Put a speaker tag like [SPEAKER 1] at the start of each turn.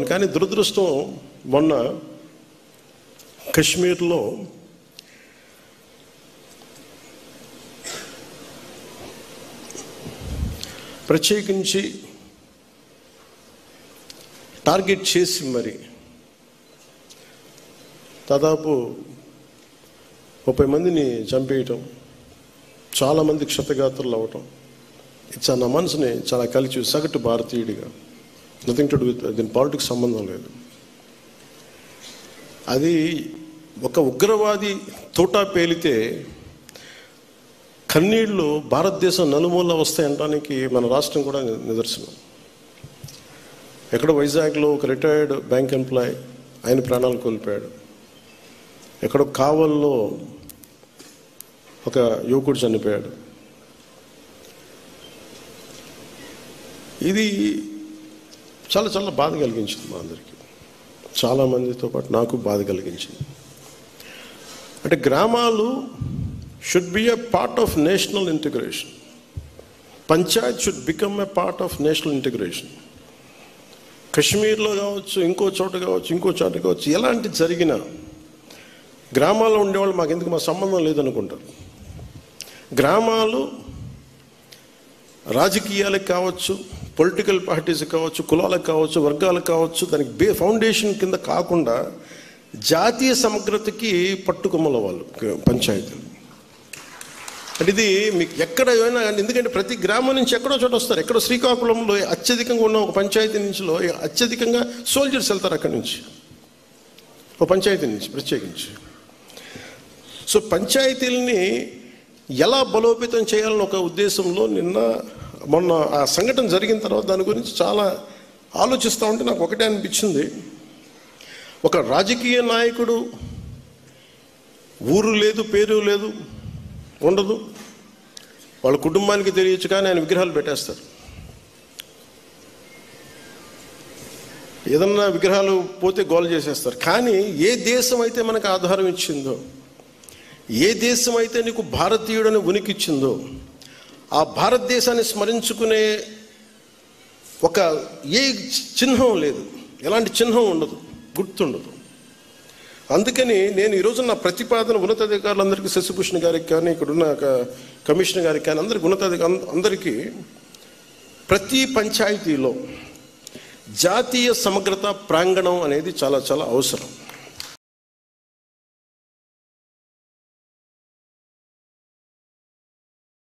[SPEAKER 1] ఉండేవాడిని. కానీ దురదృష్టం మొన్న కశ్మీర్లో ప్రత్యేకించి టార్గెట్ చేసి మరి దాదాపు 30 మందిని చంపేయటం, చాలామంది క్షతగాత్రులు అవ్వటం, ఇది నా మనసుని చాలా కలిసి సగటు భారతీయుడిగా, నథింగ్ టు డూ విత్ దీని పాలిటిక్స్ సంబంధం లేదు. అది ఒక ఉగ్రవాది తోటా పేలితే కన్నీళ్లు భారతదేశం నలుమూల వస్తాయంటానికి మన రాష్ట్రం కూడా నిదర్శనం. ఎక్కడో వైజాగ్లో ఒక రిటైర్డ్ బ్యాంక్ ఎంప్లాయ్ ఆయన ప్రాణాలు కోల్పోయాడు. ఎక్కడో కావల్లో ఒక యువకుడు చనిపోయాడు. ఇది చాలా చాలా బాధ కలిగించింది మా అందరికీ, చాలామందితో పాటు నాకు బాధ కలిగించింది. అంటే గ్రామాలు should be a part of national integration. Panchayat should become a part of national integration. కశ్మీర్లో కావచ్చు, ఇంకో చోట కావచ్చు, ఎలాంటి జరిగినా గ్రామాల్లో ఉండేవాళ్ళు మాకెందుకు, మా సంబంధం లేదనుకుంటారు. గ్రామాలు రాజకీయాలకు కావచ్చు, పొలిటికల్ పార్టీస్ కావచ్చు, కులాలకు కావచ్చు, వర్గాలకు కావచ్చు, దానికి ఫౌండేషన్ కింద కాకుండా జాతీయ సమగ్రతకి పట్టుకొమ్మల వాళ్ళు పంచాయతీలు. అంటే ఇది మీకు ఎక్కడ అయినా, ఎందుకంటే ప్రతి గ్రామం నుంచి ఎక్కడో చోట వస్తారు. ఎక్కడో శ్రీకాకుళంలో అత్యధికంగా ఉన్న ఒక పంచాయతీ నుంచిలో అత్యధికంగా సోల్జర్స్ వెళ్తారు అక్కడి నుంచి, ఒక పంచాయతీ నుంచి ప్రత్యేకించి. సో పంచాయతీలని ఎలా బలోపేతం చేయాలని ఒక ఉద్దేశంలో మొన్న ఆ సంఘటన జరిగిన తర్వాత దాని గురించి చాలా ఆలోచిస్తూ ఉంటే నాకు ఒకటే అనిపించింది. ఒక రాజకీయ నాయకుడు ఊరు లేదు, పేరు లేదు, ఉండదు, వాళ్ళ కుటుంబానికి తెలియచ్చు, కానీ ఆయన విగ్రహాలు పెట్టేస్తారు. ఏదన్నా విగ్రహాలు పోతే గోల చేసేస్తారు. కానీ ఏ దేశం అయితే మనకు ఆధారం ఇచ్చిందో, ఏ దేశం అయితే నీకు భారతీయుడని ఉనికిచ్చిందో, ఆ భారతదేశాన్ని స్మరించుకునే ఒక ఏ చిహ్నం లేదు, ఎలాంటి చిహ్నం ఉండదు, గుర్తుండదు. అందుకని నేను ఈరోజు నా ప్రతిపాదన ఉన్నతాధికారులందరికీ, శశిభూషణ్ గారికి కానీ, ఇక్కడున్న కమిషనర్ గారికి కానీ, అందరికీ ప్రతి పంచాయతీలో జాతీయ సమగ్రత ప్రాంగణం అనేది చాలా చాలా అవసరం.